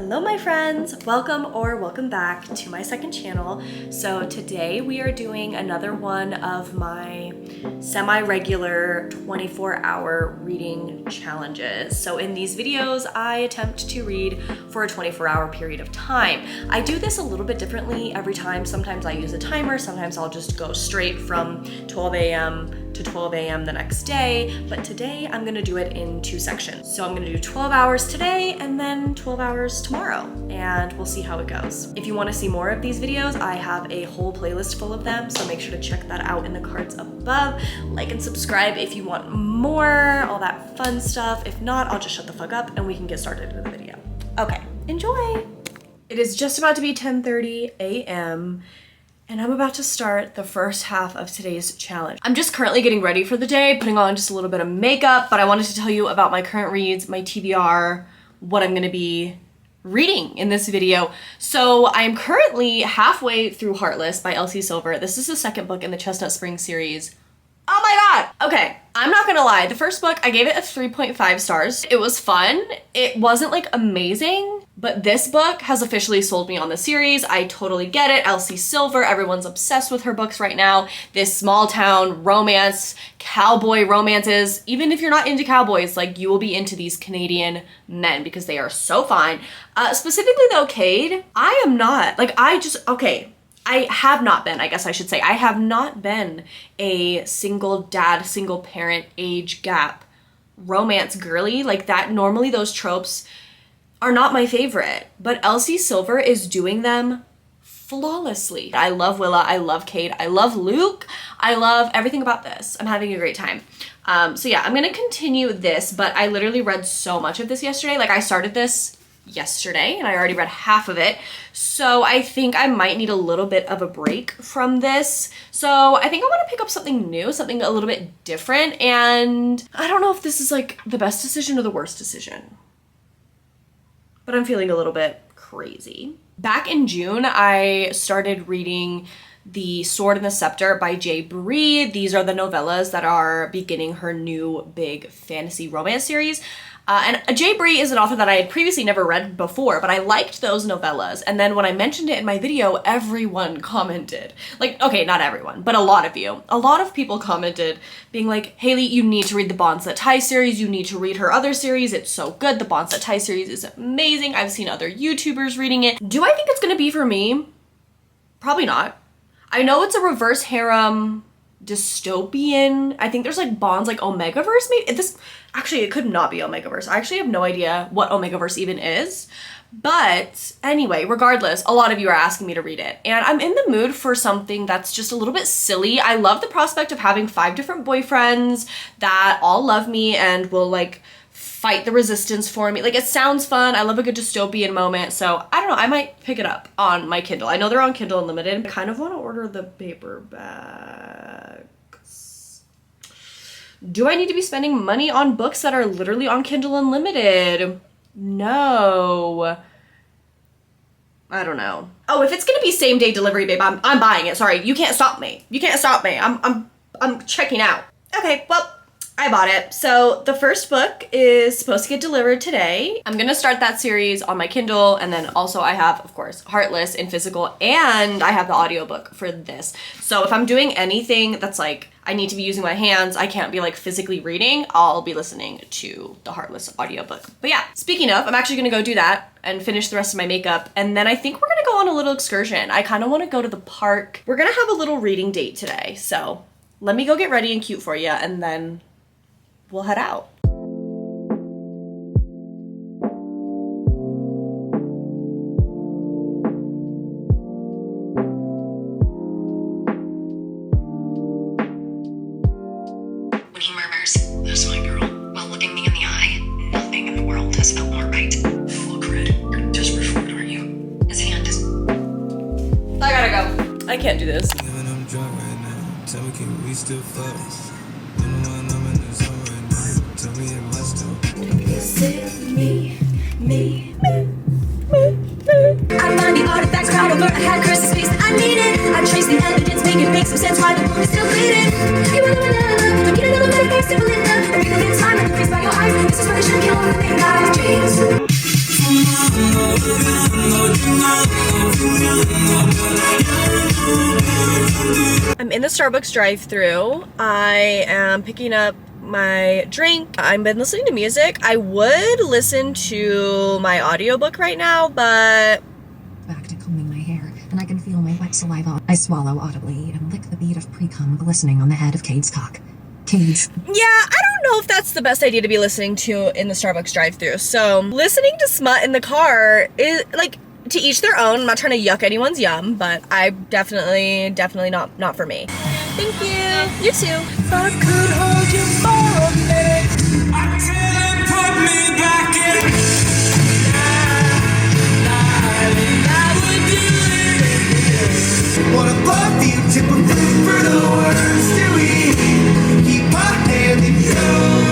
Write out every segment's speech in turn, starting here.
Hello my friends, welcome back to my second channel. So today we are doing another one of my semi-regular 24-hour reading challenges. So in these videos, I attempt to read for a 24-hour period of time. I do this a little bit differently every time. Sometimes I use a timer, sometimes I'll just go straight from 12 a.m. to 12 a.m. the next day, but today I'm gonna do it in two sections. So I'm gonna do 12 hours today and then 12 hours tomorrow, and we'll see how it goes. If you wanna see more of these videos, I have a whole playlist full of them, so make sure to check that out in the cards above. Like and subscribe if you want more, all that fun stuff. If not, I'll just shut the fuck up and we can get started in the video. Okay, enjoy. It is just about to be 10:30 a.m. and I'm about to start the first half of today's challenge. I'm just currently getting ready for the day, putting on just a little bit of makeup, but I wanted to tell you about my current reads, my TBR, what I'm gonna be reading in this video. So I'm currently halfway through Heartless by Elsie Silver. This is the second book in the Chestnut Spring series. Oh my god! Okay, I'm not gonna lie. The first book, I gave it a 3.5 stars. It was fun. It wasn't like amazing, but this book has officially sold me on the series. I totally get it. Elsie Silver, everyone's obsessed with her books right now. This small town romance, cowboy romances. Even if you're not into cowboys, like you will be into these Canadian men because they are so fine. Specifically though, Cade, I am not. Like I have not been, I guess I should say, I have not been a single dad, single parent age gap romance girly like that. Normally those tropes are not my favorite, but Elsie Silver is doing them flawlessly. I love Willa, I love Cade, I love Luke, I love everything about this. I'm having a great time. So yeah, I'm gonna continue this, but I literally read so much of this yesterday. Like I started this yesterday and I already read half of it. So I think I might need a little bit of a break from this. So I think I want to pick up something new, something a little bit different. And I don't know if this is like the best decision or the worst decision, but I'm feeling a little bit crazy. Back in June, I started reading The Sword and the Scepter by J. Bree. These are the novellas that are beginning her new big fantasy romance series. And J. Bree is an author that I had previously never read before, but I liked those novellas. And then when I mentioned it in my video, everyone commented. Like, okay, not everyone, but a lot of you. A lot of people commented being like, Haley, you need to read the Bonds That Tie series. You need to read her other series. It's so good. The Bonds That Tie series is amazing. I've seen other YouTubers reading it. Do I think it's gonna be for me? Probably not. I know it's a reverse harem dystopian. I think there's like bonds like Omegaverse maybe. Actually, it could not be Omegaverse. I actually have no idea what Omegaverse even is. But anyway, regardless, a lot of you are asking me to read it. And I'm in the mood for something that's just a little bit silly. I love the prospect of having 5 different boyfriends that all love me and will like fight the resistance for me. Like it sounds fun. I love a good dystopian moment. So I don't know, I might pick it up on my Kindle. I know they're on Kindle Unlimited. I kind of want to order the paperbacks. Do I need to be spending money on books that are literally on Kindle Unlimited? No. I don't know. Oh, if it's gonna be same day delivery, babe, I'm buying it. Sorry, you can't stop me. You can't stop me. I'm checking out. Okay, well, I bought it. So the first book is supposed to get delivered today. I'm gonna start that series on my Kindle, and then also I have, of course, Heartless in physical, and I have the audiobook for this. So if I'm doing anything that's like, I need to be using my hands, I can't be like physically reading, I'll be listening to the Heartless audiobook. But yeah, speaking of, I'm actually gonna go do that and finish the rest of my makeup, and then I think we're gonna go on a little excursion. I kind of want to go to the park. We're gonna have a little reading date today, so let me go get ready and cute for you, and then we'll head out. When he murmurs, "That's my girl," while looking me in the eye, nothing in the world has felt more right. Fuck, Red, you're desperate for it, aren't you? His hand is... I gotta go. I can't do this. Tell me, can we still fuck? I find the artifacts crowd over. I had cursed the space that I needed. I trace the evidence, make it make some sense why the wound is still bleeding. You are the one that I love. Don't need another better face to believe now. I feel the time and the face by your eyes. This is where they should kill all the things I dreams. I'm in the Starbucks drive-thru. I am picking up my drink. I've been listening to music. I would listen to my audiobook right now, but Back to combing my hair, and I can feel my wet saliva. I swallow audibly and lick the bead of pre-cum glistening on the head of Cade's cock. Cade's. yeah, I don't know if that's the best idea to be listening to in the Starbucks drive-thru. So listening to smut in the car is like, to each their own. I'm not trying to yuck anyone's yum, but I definitely not for me. Thank you. You too. I could hold you for a minute until it put me back in. I would do it. Wanna love you, tip a food for the worms to eat. Keep my hand in yours.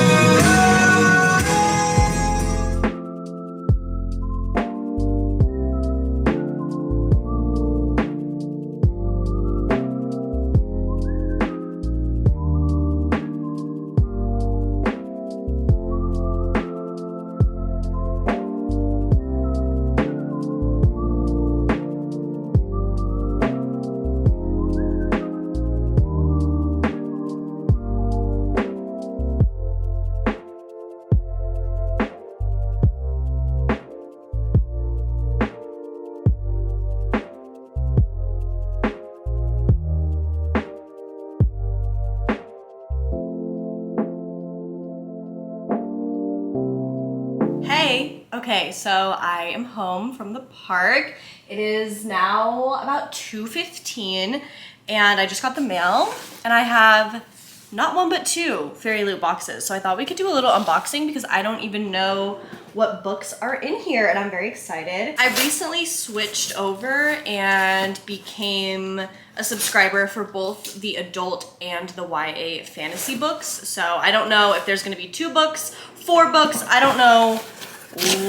Hey, okay, so I am home from the park. It is now about 2:15 and I just got the mail and I have not one but two Fairyloot boxes. So I thought we could do a little unboxing because I don't even know what books are in here and I'm very excited. I recently switched over and became a subscriber for both the adult and the YA fantasy books. So I don't know if there's gonna be 2 books, 4 books, I don't know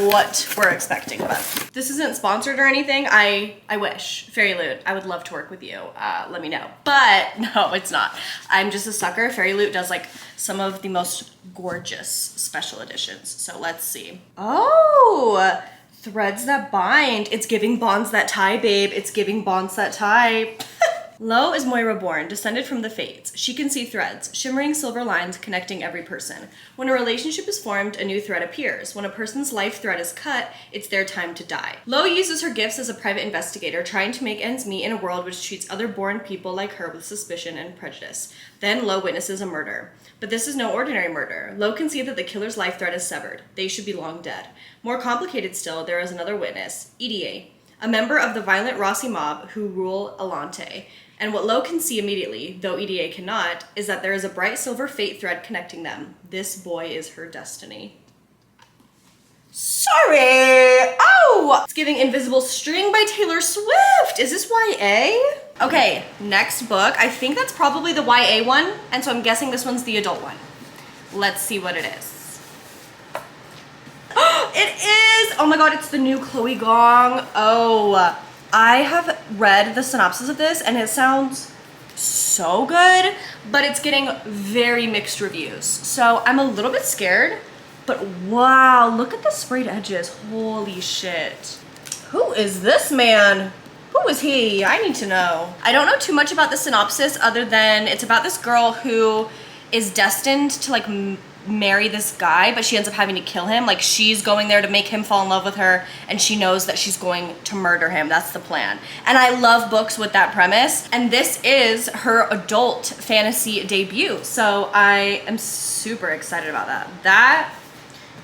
what we're expecting, but this isn't sponsored or anything. I wish. Fairyloot, I would love to work with you. Let me know. But no, it's not. I'm just a sucker. Fairyloot does like some of the most gorgeous special editions. So let's see. Oh, threads that bind. It's giving bonds that tie, babe. It's giving bonds that tie. Lo is Moira born, descended from the Fates. She can see threads, shimmering silver lines connecting every person. When a relationship is formed, a new thread appears. When a person's life thread is cut, it's their time to die. Lo uses her gifts as a private investigator, trying to make ends meet in a world which treats other born people like her with suspicion and prejudice. Then Lo witnesses a murder. But this is no ordinary murder. Lo can see that the killer's life thread is severed. They should be long dead. More complicated still, there is another witness, EDA, a member of the violent Rossi mob who rule Alante. And what Lo can see immediately, though EDA cannot, is that there is a bright silver fate thread connecting them. This boy is her destiny. Sorry! Oh! It's giving Invisible String by Taylor Swift! Is this YA? Okay, next book. I think that's probably the YA one, and so I'm guessing this one's the adult one. Let's see what it is. It is! Oh my god, it's the new Chloe Gong. Oh. I have read the synopsis of this and it sounds so good, but it's getting very mixed reviews. So I'm a little bit scared, but wow, look at the sprayed edges. Holy shit. Who is this man? Who is he? I need to know. I don't know too much about the synopsis other than it's about this girl who is destined to like marry this guy, but she ends up having to kill him. Like she's going there to make him fall in love with her and she knows that she's going to murder him. That's the plan. And I love books with that premise. And this is her adult fantasy debut. So I am super excited about that. That,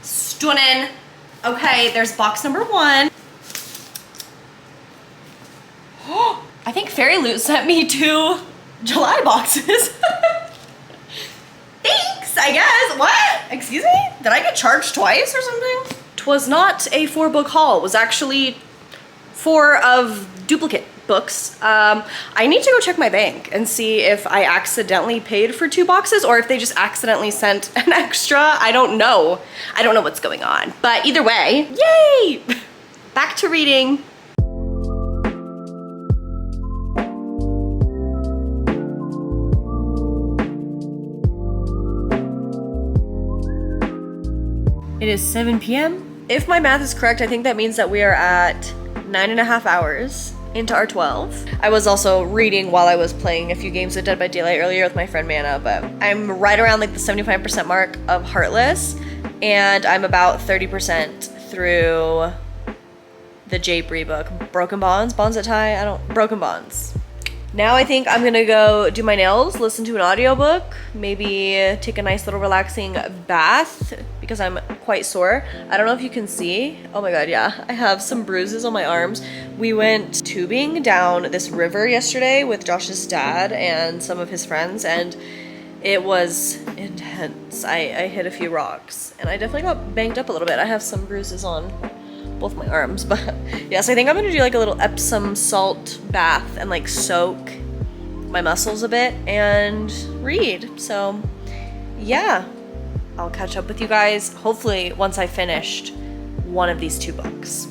stunning. Okay, there's box number 1. I think Fairyloot sent me 2 July boxes. Thanks, I guess. What? Excuse me? Did I get charged twice or something? 'Twas not a 4-book haul. It was actually 4 of duplicate books. I need to go check my bank and see if I accidentally paid for 2 boxes or if they just accidentally sent an extra. I don't know. I don't know what's going on. But either way, yay! Back to reading. It is 7 p.m. If my math is correct, I think that means that we are at 9.5 hours into our 12. I was also reading while I was playing a few games of Dead by Daylight earlier with my friend Mana, but I'm right around like the 75% mark of Heartless, and I'm about 30% through the Jay Bree book. Broken Bonds? Bonds that tie? Broken Bonds. Now I think I'm gonna go do my nails, listen to an audiobook, maybe take a nice little relaxing bath because I'm quite sore. I don't know if you can see. Oh my god, yeah. I have some bruises on my arms. We went tubing down this river yesterday with Josh's dad and some of his friends, and it was intense. I hit a few rocks and I definitely got banged up a little bit. I have some bruises on both my arms, but yes, I think I'm gonna do like a little Epsom salt bath and like soak my muscles a bit and read. So yeah, I'll catch up with you guys hopefully once I finished one of these 2 books.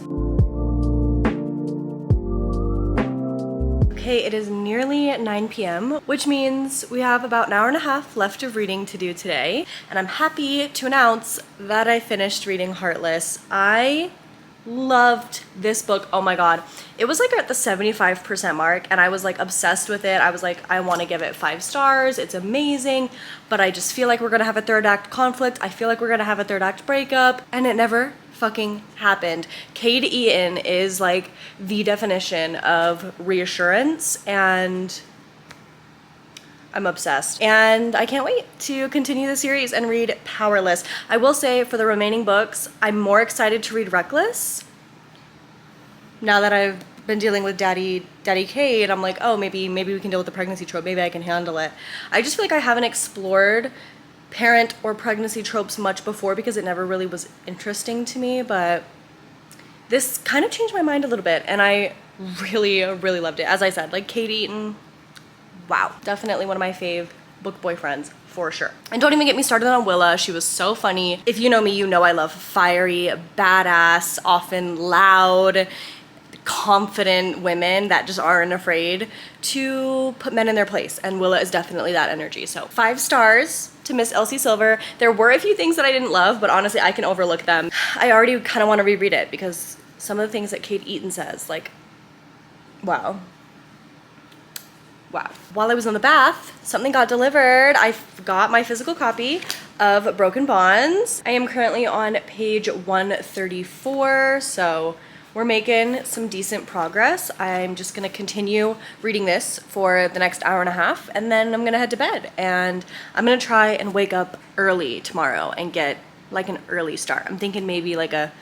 Okay, it is nearly 9 p.m., which means we have about an hour and a half left of reading to do today, and I'm happy to announce that I finished reading Heartless. I loved this book. Oh my god, it was like at the 75% mark and I was like obsessed with it. I was like, I want to give it 5 stars. It's amazing, but I just feel like we're gonna have a 3rd act conflict. I feel like we're gonna have a 3rd act breakup, and it never fucking happened. Cade Eaton is like the definition of reassurance, and I'm obsessed, and I can't wait to continue the series and read Powerless. I will say for the remaining books, I'm more excited to read Reckless. Now that I've been dealing with Daddy Cade, I'm like, oh, maybe we can deal with the pregnancy trope. Maybe I can handle it. I just feel like I haven't explored parent or pregnancy tropes much before because it never really was interesting to me, but this kind of changed my mind a little bit, and I really, really loved it. As I said, like Cade Eaton, wow, definitely one of my fave book boyfriends for sure. And don't even get me started on Willa. She was so funny. If you know me, you know I love fiery, badass, often loud, confident women that just aren't afraid to put men in their place, and Willa is definitely that energy. So 5 stars to Miss Elsie Silver. There were a few things that I didn't love, but honestly I can overlook them. I already kind of want to reread it because some of the things that Cade Eaton says, like, wow. Wow. While I was in the bath, something got delivered. I got my physical copy of Broken Bonds. I am currently on page 134, so we're making some decent progress. I'm just gonna continue reading this for the next hour and a half, and then I'm gonna head to bed. And I'm gonna try and wake up early tomorrow and get like an early start. I'm thinking maybe like a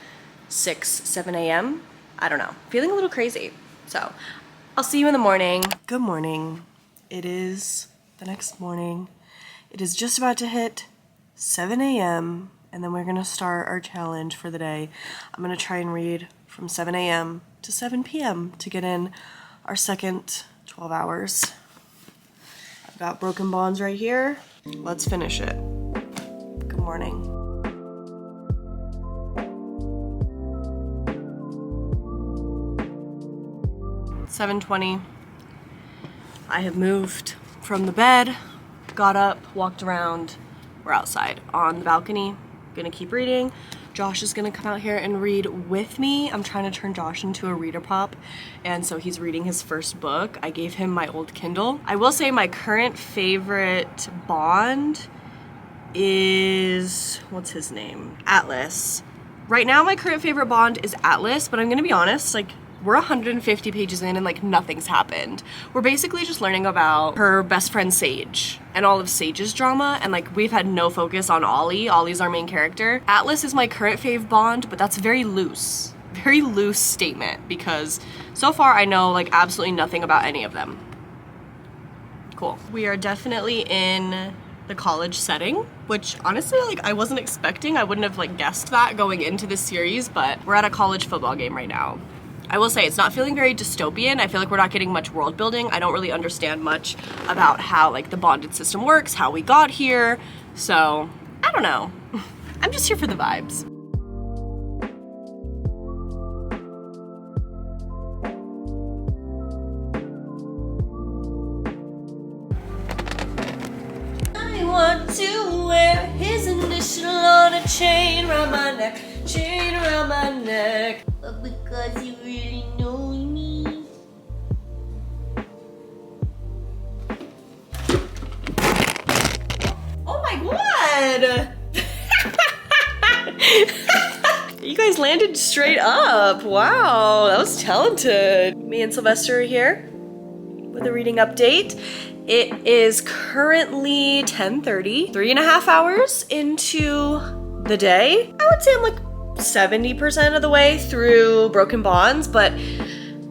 6, 7 a.m. I don't know. Feeling a little crazy. So I'll see you in the morning. Good morning. It is the next morning. It is just about to hit 7 a.m. and then we're gonna start our challenge for the day. I'm gonna try and read from 7 a.m. to 7 p.m. to get in our second 12 hours. I've got Broken Bonds right here. Let's finish it. Good morning. It's 7:20. I have moved from the bed, got up, walked around. We're outside on the balcony. Gonna keep reading. Josh is gonna come out here and read with me. I'm trying to turn Josh into a reader pop, and so he's reading his first book. I gave him my old Kindle. I will say my current favorite Bond is, what's his name? Atlas. Right now my current favorite Bond is Atlas, but I'm gonna be honest, like, we're 150 pages in and like nothing's happened. We're basically just learning about her best friend Sage and all of Sage's drama, and like we've had no focus on Ollie. Ollie's our main character. Atlas is my current fave Bond, but that's very loose statement because so far I know like absolutely nothing about any of them. Cool. We are definitely in the college setting, which honestly like I wasn't expecting. I wouldn't have like guessed that going into this series, but we're at a college football game right now. I will say it's not feeling very dystopian. I feel like we're not getting much world building. I don't really understand much about how like the bonded system works, how we got here. So I don't know. I'm just here for the vibes. I want to wear his initial on a chain around my neck. chain around my neck. Because you really know me. Oh my god! You guys landed straight up. Wow, that was talented. Me and Sylvester are here with a reading update. It is currently 10:30, 3.5 hours into the day. I would say I'm like 70% of the way through Broken Bonds, but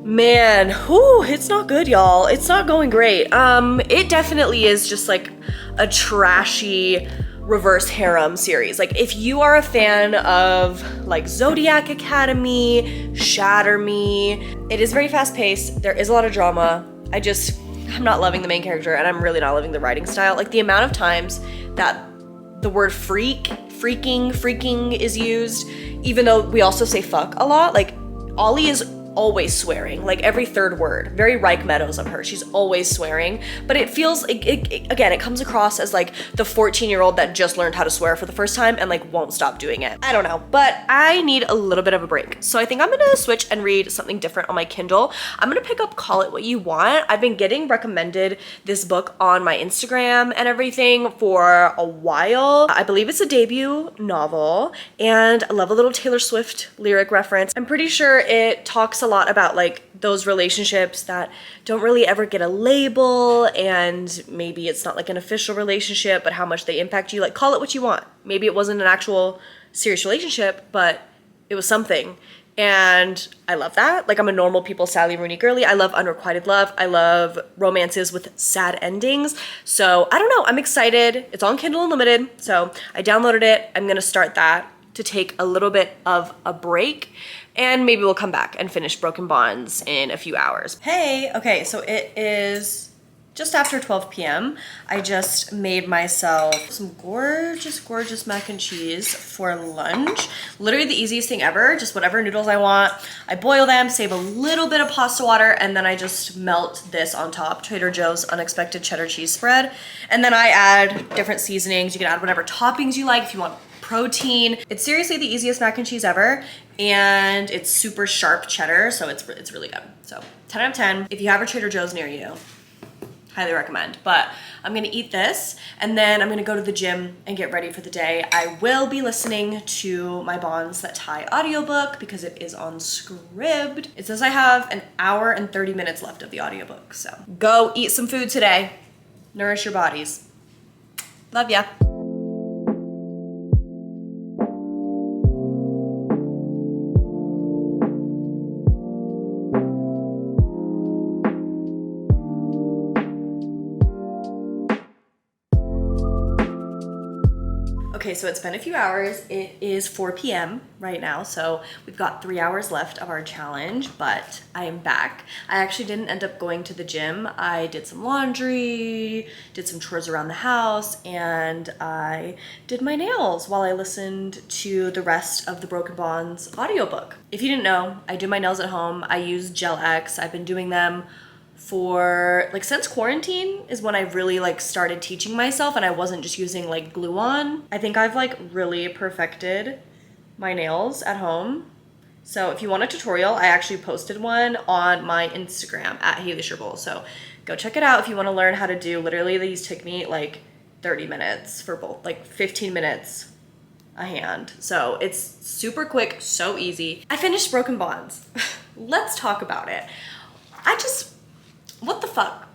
man, whew, it's not good, y'all. It's not going great. It definitely is just like a trashy reverse harem series. Like if you are a fan of like Zodiac Academy, Shatter Me, it is very fast paced. There is a lot of drama. I'm not loving the main character, and I'm really not loving the writing style. Like the amount of times that the word freaking is used, even though we also say fuck a lot. Like Ollie is always swearing, like every third word. Very Reich Meadows of her. She's always swearing, but it feels again, it comes across as like the 14-year-old that just learned how to swear for the first time and like won't stop doing it. I don't know, but I need a little bit of a break. So I think I'm gonna switch and read something different on my Kindle. I'm gonna pick up Call It What You Want. I've been getting recommended this book on my Instagram and everything for a while. I believe it's a debut novel, and I love a little Taylor Swift lyric reference. I'm pretty sure it talks a lot about like those relationships that don't really ever get a label, and maybe it's not like an official relationship, but how much they impact you. Like call it what you want. Maybe it wasn't an actual serious relationship, but it was something. And I love that. Like I'm a normal people Sally Rooney girly. I love unrequited love. I love romances with sad endings. So I don't know, I'm excited. It's on Kindle Unlimited. So I downloaded it. I'm gonna start that to take a little bit of a break, and maybe we'll come back and finish Broken Bonds in a few hours. Hey, okay, so it is just after 12 p.m. I just made myself some gorgeous mac and cheese for lunch. Literally the easiest thing ever, just whatever noodles I want. I boil them, save a little bit of pasta water, and then I just melt this on top, Trader Joe's Unexpected Cheddar Cheese Spread. And then I add different seasonings. You can add whatever toppings you like if you want protein. It's seriously the easiest mac and cheese ever, and it's super sharp cheddar, so it's really good. So 10 out of 10. If you have a Trader Joe's near you, highly recommend. But I'm gonna eat this, and then I'm gonna go to the gym and get ready for the day. I will be listening to my Bonds That Tie audiobook because it is on Scribd. It says I have an hour and 30 minutes left of the audiobook, so go eat some food today. Nourish your bodies. Love ya. Okay, so it's been a few hours. It is 4 p.m. right now, so we've got 3 hours left of our challenge, but I am back. I actually didn't end up going to the gym. I did some laundry, did some chores around the house, and I did my nails while I listened to the rest of the Broken Bonds audiobook. If you didn't know, I do my nails at home. I use Gel X. I've been doing them for like since quarantine is when I really like started teaching myself, and I wasn't just using like glue on. I think I've like really perfected my nails at home. So if you want a tutorial, I actually posted one on my Instagram at HALEYJEAN. So go check it out if you want to learn how to do. Literally these took me like 30 minutes for both, like 15 minutes a hand. So it's super quick, so easy. I finished Broken Bonds. Let's talk about it. What the fuck?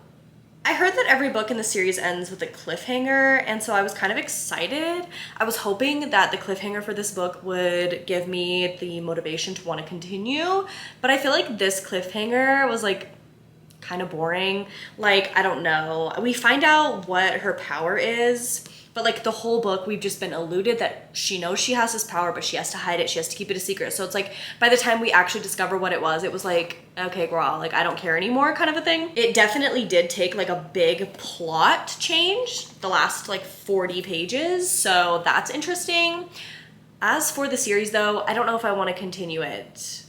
I heard that every book in the series ends with a cliffhanger, and so I was kind of excited. I was hoping that the cliffhanger for this book would give me the motivation to want to continue, but I feel like this cliffhanger was like kind of boring. Like, I don't know. We find out what her power is, but like the whole book, we've just been alluded that she knows she has this power, but she has to hide it. She has to keep it a secret. So it's like, by the time we actually discover what it was like, okay, girl, like I don't care anymore kind of a thing. It definitely did take like a big plot change the last like 40 pages. So that's interesting. As for the series though, I don't know if I want to continue it.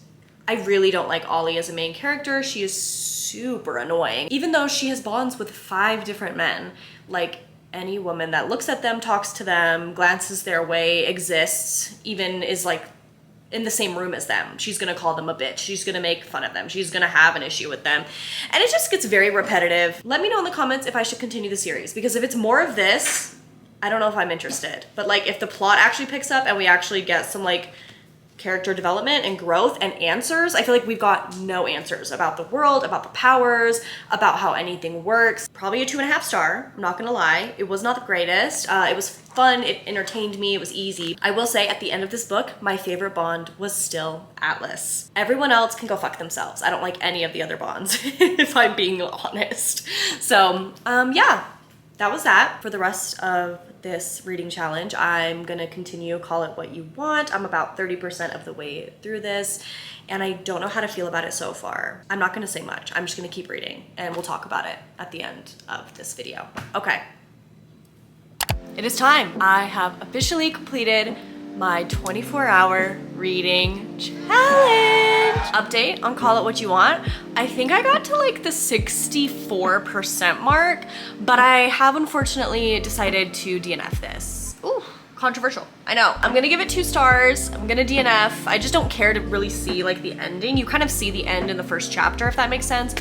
I really don't like Ollie as a main character. She is super annoying. Even though she has bonds with 5 different men, like any woman that looks at them, talks to them, glances their way, exists, even is like in the same room as them. She's gonna call them a bitch. She's gonna make fun of them. She's gonna have an issue with them. And it just gets very repetitive. Let me know in the comments if I should continue the series, because if it's more of this, I don't know if I'm interested. But like if the plot actually picks up and we actually get some like character development and growth and answers. I feel like we've got no answers about the world, about the powers, about how anything works. Probably a 2.5 star, I'm not gonna lie. It was not the greatest. It was fun, it entertained me, it was easy. I will say at the end of this book, my favorite Bond was still Atlas. Everyone else can go fuck themselves. I don't like any of the other Bonds, if I'm being honest. So, yeah, that was that for the rest of this reading challenge. I'm gonna continue Call It What You Want. I'm about 30% of the way through this, and I don't know how to feel about it so far. I'm not gonna say much. I'm just gonna keep reading, and we'll talk about it at the end of this video. Okay. It is time. I have officially completed my 24-hour reading challenge. Update on Call It What You Want. I think I got to like the 64% mark, but I have unfortunately decided to DNF this. Ooh, controversial. I know. I'm gonna give it 2 stars. I'm gonna DNF. I just don't care to really see like the ending. You kind of see the end in the first chapter, if that makes sense.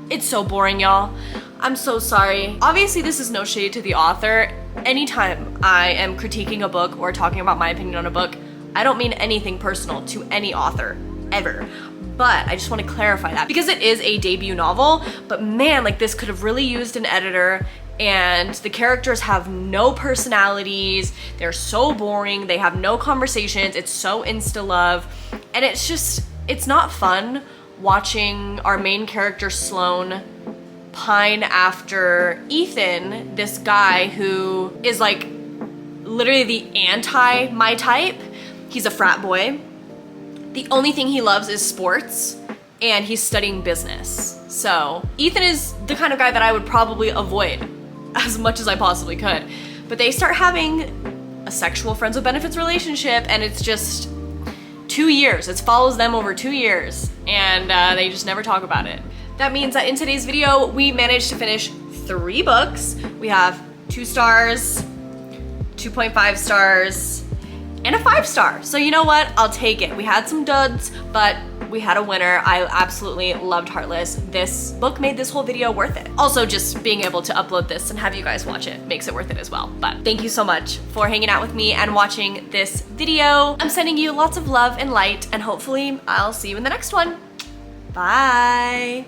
It's so boring, y'all. I'm so sorry. Obviously, this is no shade to the author. Anytime I am critiquing a book or talking about my opinion on a book, I don't mean anything personal to any author, ever. But I just want to clarify that because it is a debut novel, but man, like this could have really used an editor, and the characters have no personalities. They're so boring. They have no conversations. It's so insta love. And it's just, it's not fun watching our main character Sloane pine after Ethan, this guy who is like literally the anti my type. He's a frat boy. The only thing he loves is sports, and he's studying business. So Ethan is the kind of guy that I would probably avoid as much as I possibly could. But they start having a sexual friends with benefits relationship, and it's just 2 years. It follows them over 2 years, and they just never talk about it. That means that in today's video, we managed to finish 3 books. We have 2 stars, 2.5 stars, and a 5 star. So you know what? I'll take it. We had some duds, but we had a winner. I absolutely loved Heartless. This book made this whole video worth it. Also, just being able to upload this and have you guys watch it makes it worth it as well. But thank you so much for hanging out with me and watching this video. I'm sending you lots of love and light, and hopefully I'll see you in the next one. Bye.